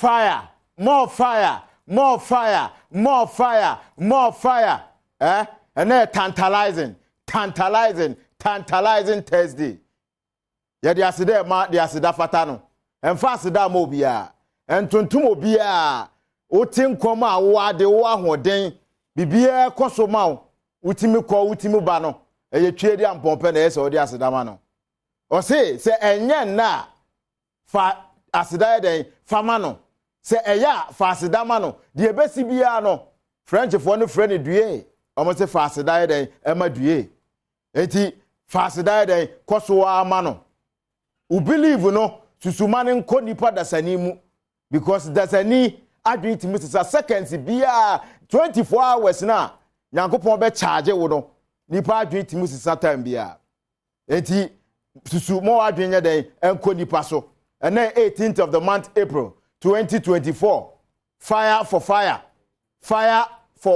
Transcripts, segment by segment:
fire, more fire, more fire, more fire, more fire. And then tantalizing Thursday. Ya dia se ma dia se da fata no. Emfa se da mo bia. Entontum obia. Otin koma wo ade wo ahoden. Bibia koso ma wo. Utimi ko utimi ba no. Eye twe dia mpompe na ese odi aseda ma no. O se enye na fa aseda den fama no. Se eya fa aseda ma no. De ebesi bia no. French for no friend due. Omo se fa aseda den ema due. Enti fa aseda den koso ama no. U believe no susumane nko nipa dasani mu because dasani adwin timi sisa seconds bia 24 hours na nyankopon be charge wo no nipa adwin timi sisa time bia enti susumo adwin nya den enko nipa so and then 18th of the month April 2024 fire for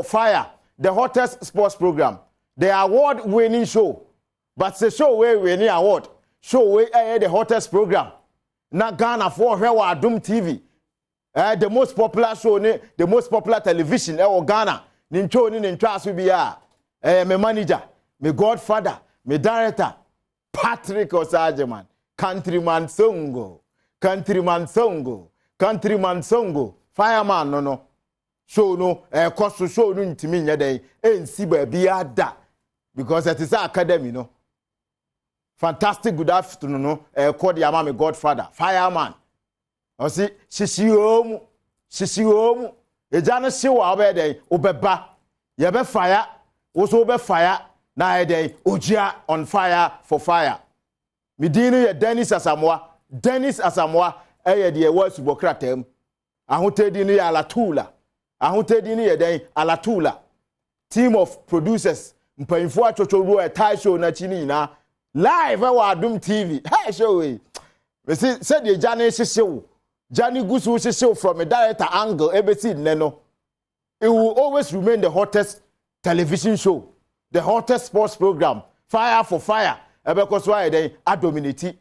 fire the hottest sports program, the award winning show, but the show where winning award show we the hottest program. Na Ghana for Adom TV. The most popular show, the most popular television Ghana. Nincho ni nintwa so bia. My manager, my godfather, my director, Patrick Osajeman, countryman songo, fireman no. Show no cost show no ntimi nya den ensi ba bia da because it is academy no. Fantastic good afternoon no call the my godfather fireman o si sisi omu eja no se wa obe den obeba ye be fire wo so be fire na den ogia on fire for fire me din ye Dennis Asamoah eye de wa subokratem ahotedi no ya alatula ahotedi no ye den alatula team of producers mpanyfo achochoru e tie show na chini na live Adom TV. Hey, show we. Said the Johnny show. Johnny Gusu show from a director angle. ABC Neno. It will always remain the hottest television show, the hottest sports program. Fire for fire. Because why they are dominating.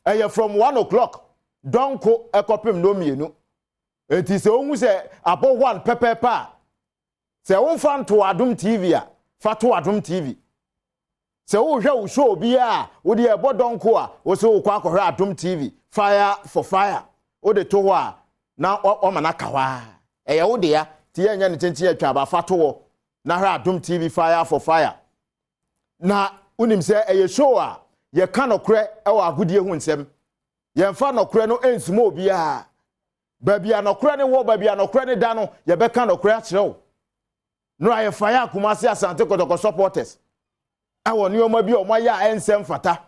And from 1 o'clock. Don't go a copy no me no. It is almost about one pepper pa. Say one fan to Adom TV. Fat to Adom TV. So wo show bia wo de ebodonko a wo se wo kwa akọhwe Adom TV fire for fire wo de to ho a na o mana kawa eye wo de ya ti ye nya ne chenchi atwa ba fato wo na hwe Adom TV fire for fire na unim se eye show a ye ka nokre e wo agodie hu nsem ye mfa nokre no ensimo bia ba bia nokre ne wo ba bia nokre ne da no ye be ka nokre a kire wo no aye fire Kumasi Asante Kotoko supporters awo nioma bi o moya ensem fata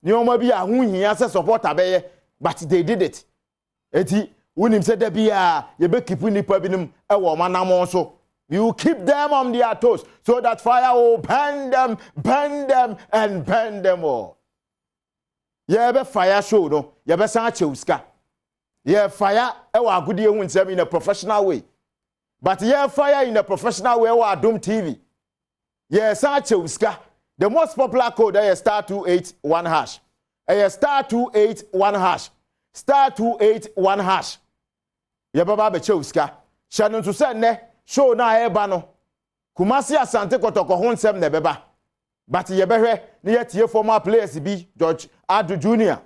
nioma bi ahunhia se supporter beye but they did it eti unim se da bia ye be keep nipa binim ewo manam so you keep them on their toes so that fire will burn them and burn them all. Ye be fire show no ye be san chewska ye fire ewo agudie hu nsem in a professional way but ye fire in a professional way Adom TV ye san chewska. The most popular code is *281 hash. *281 hash. *281 hash. Ye baba be chewska. Shanon to say ne show na eba no. Kumasi Asante Kotoko ho nsem ne beba. But ye behwe ne ye tie former players bi George Adu Jr.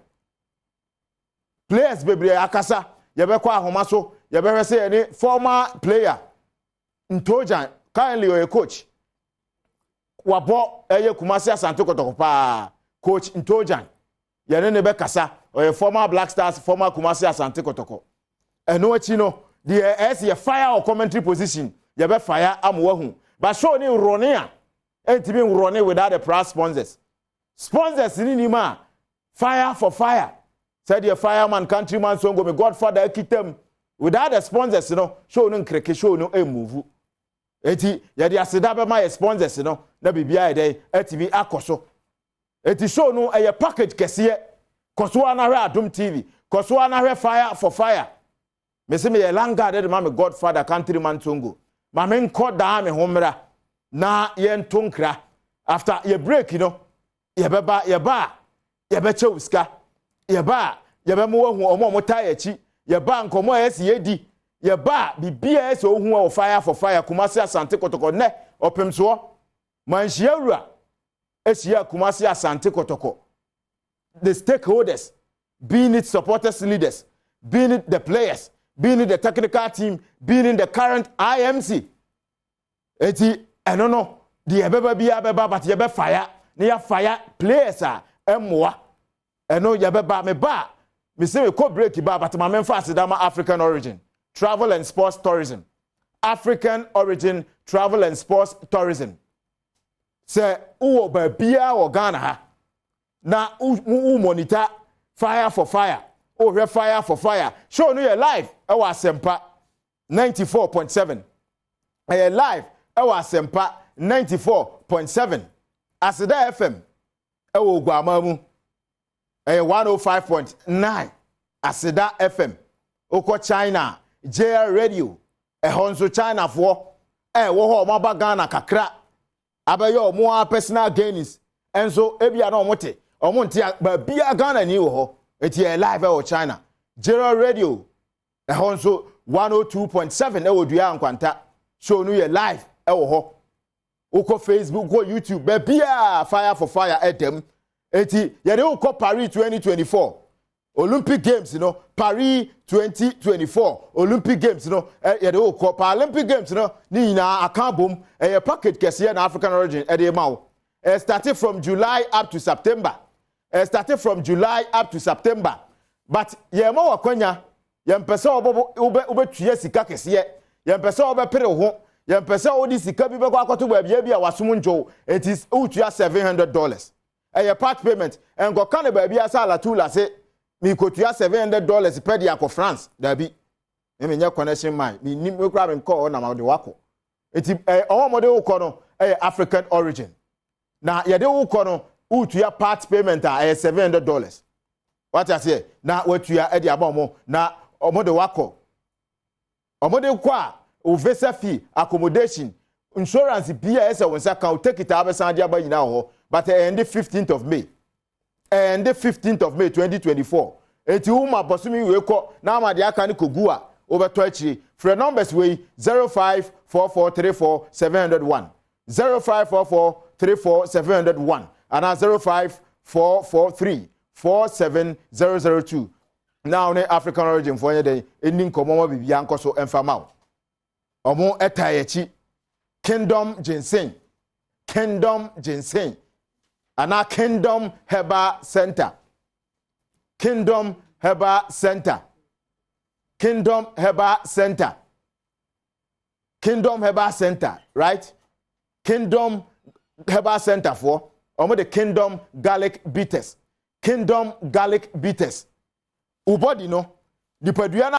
Players bebre akasa ye be kwa ahoma so ye behwe say any former player Ntojan currently a coach. Wabo eye Kumasi Asante Kotoko pa coach Ntojan yene ne be kasa or former Black Stars former Kumasi Asante Kotoko eno achi no the as ye fire or commentary position ye be fire amwahu but show ni rone a entimi rone without the prize sponsors ni ma fire for fire said the fireman countryman songo me godfather kitem without the sponsors no show no nkreke show no move eti ye de aseda be my sponsors no na bibia e dey atimi akoso eti show no eye package kese koso ana hwe Adom TV koso ana hwe fire for fire me se me ye langa de ma me godfather countryman tongo ma me nko da me homra na ye ntonkra after ye break ye ba ye be chewska ye ba ye be mo hu omo mo tai achi ye ba nkomo esi yedi ye ba bibia esi ohun o fire for fire Kumasi Asante Kotoko ne opemso manhia wura ehia Kumasi Asante Kotoko. The stakeholders, being it supporters leaders, being it the players, being it the technical team, being in the current IMC. Eti enono the ebeba bia beba but yebe fire na fire players a emwa eno yebeba me ba me say we ko break ba but ma memfa asidama African origin travel and sports tourism. African origin travel and sports tourism. Say uwo ba bia wo Ghana ha na u monitor fire for fire. Oh, we fire for fire. Show no you live. I was Sempa 94.7. I live. I was Sempa 94.7. Asida FM. I will Guamamu. 105.9. Asida FM. Oko China. JR Radio. Honso China for. Woho maba Ghana kakra. Abayo more personal gains. And so ebia no mote. Omonti ba bia Ghana ni wo. It's here live out China. JR Radio. Also 102.7 ewo dua nkwanta. Show no ye live ewo ho. Uko Facebook, uko YouTube. Bebia fire for fire Adom. Eti yede uko Paris 2024. Olympic Games, Paris 2024. Olympic Games, yede uko Paralympic Games, ni na akabum a packet kesiye na African origin ede mawo. Started from July up to September. Started from July up to September. But ye ma wakwanya ye mpese obetuye sika kesiye ye mpese obepere ho ye mpese odi sika bi be kwa kwato ba bia wasum njo it is utuya $700 part payment and go kan ba bia sala tula se mi kotuya $700 per dia ko France da bi me nya connection mai mi nim we kra me call na ma de wako eti omode wo no African origin na ye de wo no utuya part payment $700. What I say? Na wetuya edi abomo na omode wako. Omode kwa o visa fee, accommodation, insurance BS wonsa can take it abesan dia ba nyina ho. But end the 15th of May. And the 15th of May 2024. Eti uma bosumi we ko na amade aka ne kogua obeto akiri. For numbers we 0544340701. 0544340701 and 05443470002. Now ne African origin for any day ending komo bibia nkoso emfama. Omo etayechi Kingdom Ginseng. Kingdom Ginseng. Ana Kingdom Herbal Center. Kingdom Herbal Center. Kingdom Herbal Center. Kingdom Herbal Center, right? Kingdom Herbal Center for the Kingdom Garlic Bitters. Kingdom Garlic Bitters. Ubodi no, the Paduana